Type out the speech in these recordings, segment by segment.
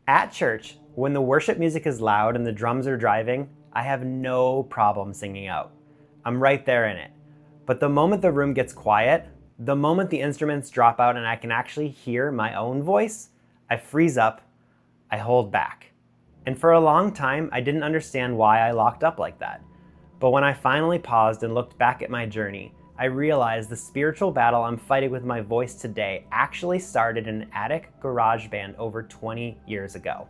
At church, when the worship music is loud and the drums are driving, I have no problem singing out. I'm right there in it. But the moment the room gets quiet, the moment the instruments drop out and I can actually hear my own voice, I freeze up, I hold back. And for a long time, I didn't understand why I locked up like that. But when I finally paused and looked back at my journey, I realized the spiritual battle I'm fighting with my voice today actually started in an attic garage band over 20 years ago.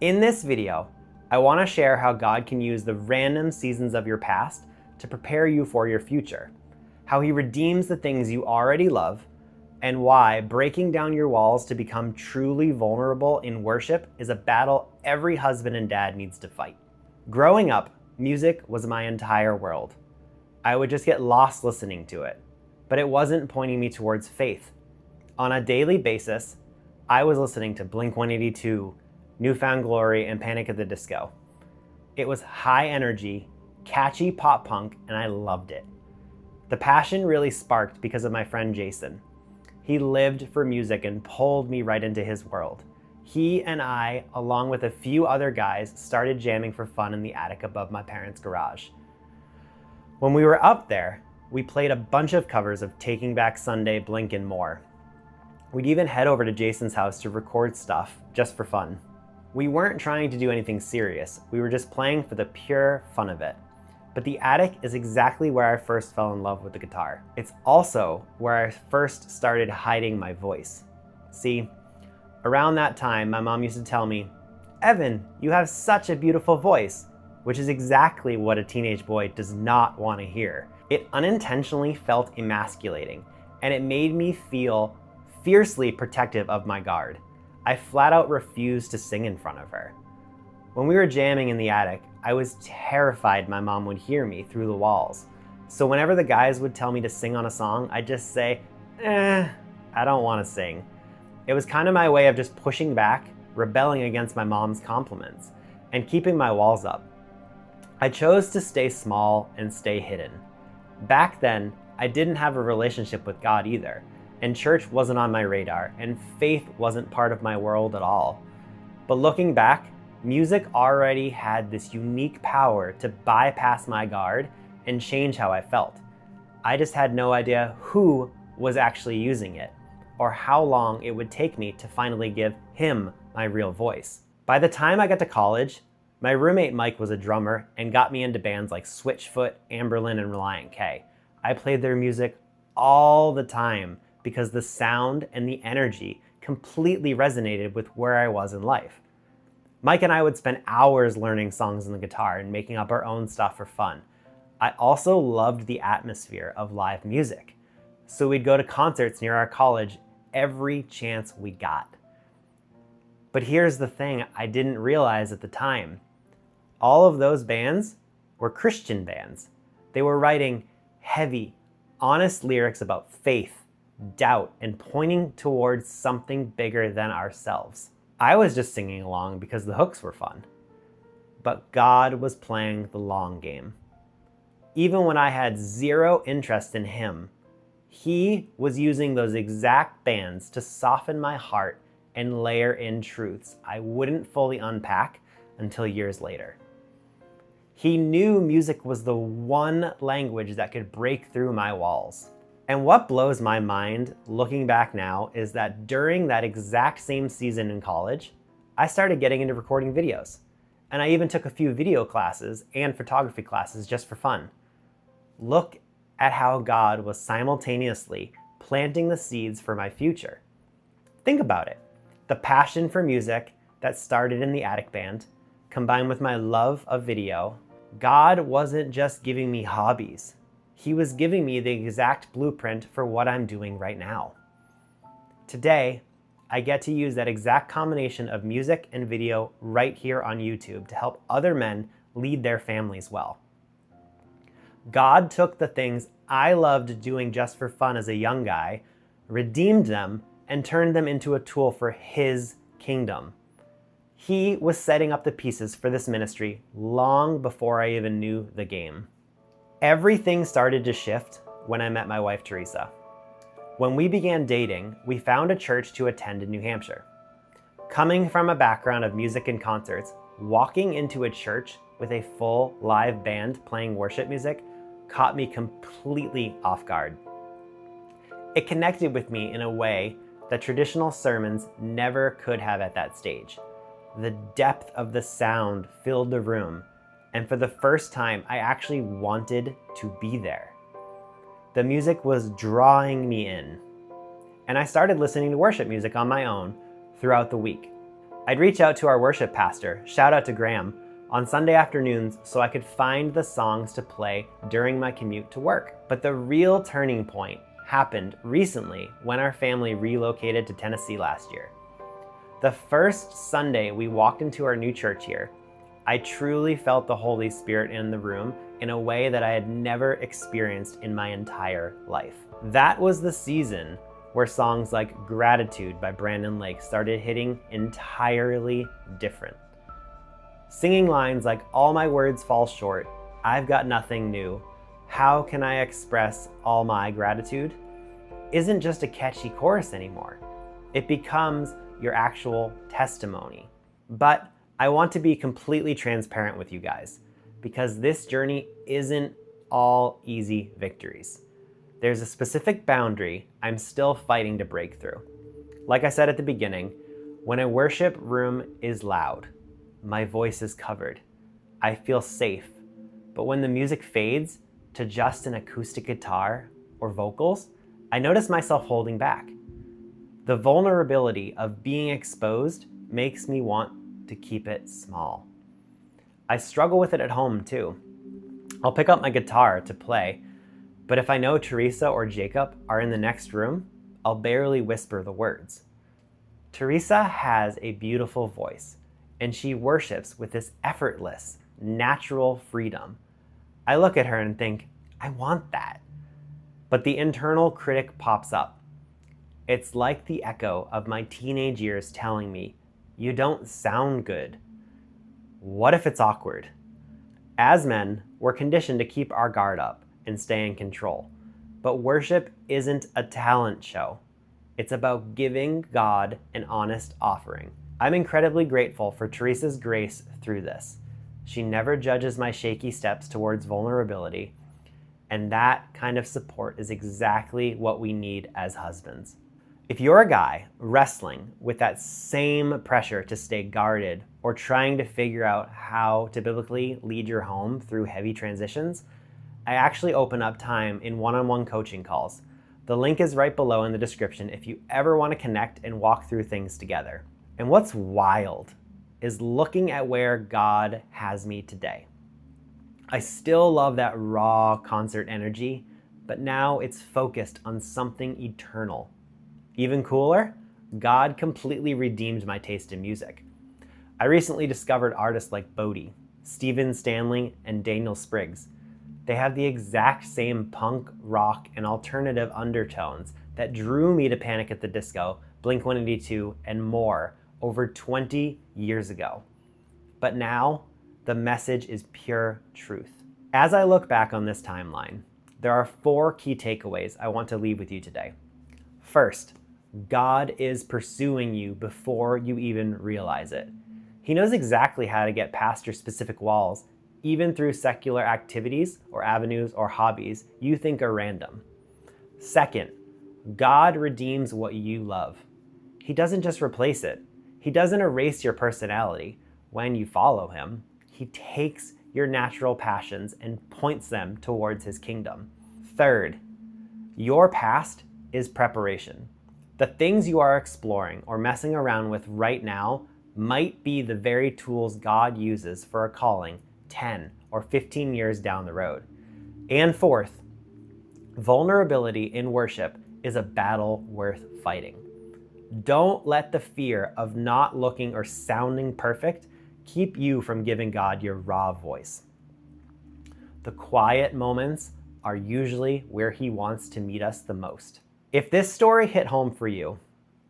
In this video, I want to share how God can use the random seasons of your past to prepare you for your future, how He redeems the things you already love, and why breaking down your walls to become truly vulnerable in worship is a battle every husband and dad needs to fight. Growing up, music was my entire world. I would just get lost listening to it, but it wasn't pointing me towards faith. On a daily basis, I was listening to Blink-182, New Found Glory, and Panic at the Disco. It was high energy, catchy pop punk, and I loved it. The passion really sparked because of my friend Jason. He lived for music and pulled me right into his world. He and I, along with a few other guys, started jamming for fun in the attic above my parents' garage. When we were up there, we played a bunch of covers of Taking Back Sunday, Blink, and more. We'd even head over to Jason's house to record stuff just for fun. We weren't trying to do anything serious, we were just playing for the pure fun of it. But the attic is exactly where I first fell in love with the guitar. It's also where I first started hiding my voice. See, around that time, my mom used to tell me, "Evan, you have such a beautiful voice," which is exactly what a teenage boy does not want to hear. It unintentionally felt emasculating, and it made me feel fiercely protective of my guard. I flat out refused to sing in front of her. When we were jamming in the attic, I was terrified my mom would hear me through the walls. So whenever the guys would tell me to sing on a song, I'd just say, I don't want to sing. It was kind of my way of just pushing back, rebelling against my mom's compliments, and keeping my walls up. I chose to stay small and stay hidden. Back then, I didn't have a relationship with God either, and church wasn't on my radar, and faith wasn't part of my world at all. But looking back, music already had this unique power to bypass my guard and change how I felt. I just had no idea who was actually using it, or how long it would take me to finally give Him my real voice. By the time I got to college, my roommate Mike was a drummer and got me into bands like Switchfoot, Amberlin, and Reliant K. I played their music all the time because the sound and the energy completely resonated with where I was in life. Mike and I would spend hours learning songs on the guitar and making up our own stuff for fun. I also loved the atmosphere of live music, so we'd go to concerts near our college every chance we got. But here's the thing I didn't realize at the time. All of those bands were Christian bands. They were writing heavy, honest lyrics about faith, doubt, and pointing towards something bigger than ourselves. I was just singing along because the hooks were fun. But God was playing the long game. Even when I had zero interest in Him, He was using those exact bands to soften my heart and layer in truths I wouldn't fully unpack until years later. He knew music was the one language that could break through my walls. And what blows my mind looking back now is that during that exact same season in college, I started getting into recording videos. And I even took a few video classes and photography classes just for fun. Look at how God was simultaneously planting the seeds for my future. Think about it. The passion for music that started in the attic band, combined with my love of video, God wasn't just giving me hobbies. He was giving me the exact blueprint for what I'm doing right now. Today, I get to use that exact combination of music and video right here on YouTube to help other men lead their families well. God took the things I loved doing just for fun as a young guy, redeemed them, and turned them into a tool for His kingdom. He was setting up the pieces for this ministry long before I even knew the game. Everything started to shift when I met my wife, Theresa. When we began dating, we found a church to attend in New Hampshire. Coming from a background of music and concerts, walking into a church with a full live band playing worship music caught me completely off guard. It connected with me in a way that traditional sermons never could have at that stage. The depth of the sound filled the room, and for the first time, I actually wanted to be there. The music was drawing me in, and I started listening to worship music on my own throughout the week. I'd reach out to our worship pastor, shout out to Graham, on Sunday afternoons so I could find the songs to play during my commute to work. But the real turning point happened recently when our family relocated to Tennessee last year. The first Sunday we walked into our new church here, I truly felt the Holy Spirit in the room in a way that I had never experienced in my entire life. That was the season where songs like Gratitude by Brandon Lake started hitting entirely different. Singing lines like, all my words fall short, I've got nothing new, how can I express all my gratitude, isn't just a catchy chorus anymore. It becomes your actual testimony. But I want to be completely transparent with you guys, because this journey isn't all easy victories. There's a specific boundary I'm still fighting to break through. Like I said at the beginning, when a worship room is loud, my voice is covered. I feel safe. But when the music fades to just an acoustic guitar or vocals, I notice myself holding back. The vulnerability of being exposed makes me want to keep it small. I struggle with it at home too. I'll pick up my guitar to play, but if I know Theresa or Jacob are in the next room, I'll barely whisper the words. Theresa has a beautiful voice, and she worships with this effortless, natural freedom. I look at her and think, I want that. But the internal critic pops up. It's like the echo of my teenage years telling me, you don't sound good. What if it's awkward? As men, we're conditioned to keep our guard up and stay in control. But worship isn't a talent show. It's about giving God an honest offering. I'm incredibly grateful for Theresa's grace through this. She never judges my shaky steps towards vulnerability, and that kind of support is exactly what we need as husbands. If you're a guy wrestling with that same pressure to stay guarded or trying to figure out how to biblically lead your home through heavy transitions, I actually open up time in one-on-one coaching calls. The link is right below in the description if you ever want to connect and walk through things together. And what's wild is looking at where God has me today. I still love that raw concert energy, but now it's focused on something eternal. Even cooler, God completely redeemed my taste in music. I recently discovered artists like Bodie, Stephen Stanley, and Daniel Spriggs. They have the exact same punk, rock, and alternative undertones that drew me to Panic at the Disco, Blink-182, and more over 20 years ago. But now, the message is pure truth. As I look back on this timeline, there are 4 key takeaways I want to leave with you today. First, God is pursuing you before you even realize it. He knows exactly how to get past your specific walls, even through secular activities or avenues or hobbies you think are random. Second, God redeems what you love. He doesn't just replace it. He doesn't erase your personality when you follow him. He takes your natural passions and points them towards his kingdom. Third, your past is preparation. The things you are exploring or messing around with right now might be the very tools God uses for a calling 10 or 15 years down the road. And fourth, vulnerability in worship is a battle worth fighting. Don't let the fear of not looking or sounding perfect keep you from giving God your raw voice. The quiet moments are usually where he wants to meet us the most. If this story hit home for you,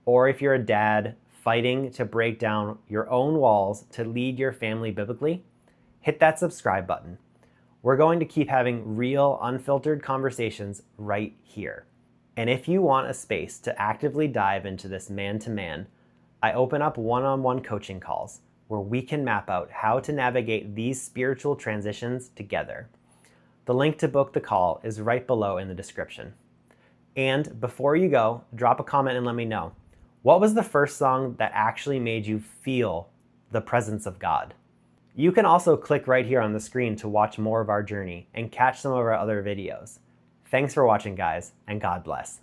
or if you're a dad fighting to break down your own walls to lead your family biblically, hit that subscribe button. We're going to keep having real, unfiltered conversations right here. And if you want a space to actively dive into this man-to-man, I open up one-on-one coaching calls where we can map out how to navigate these spiritual transitions together. The link to book the call is right below in the description. And before you go, drop a comment and let me know, what was the first song that actually made you feel the presence of God? You can also click right here on the screen to watch more of our journey and catch some of our other videos. Thanks for watching, guys, and God bless.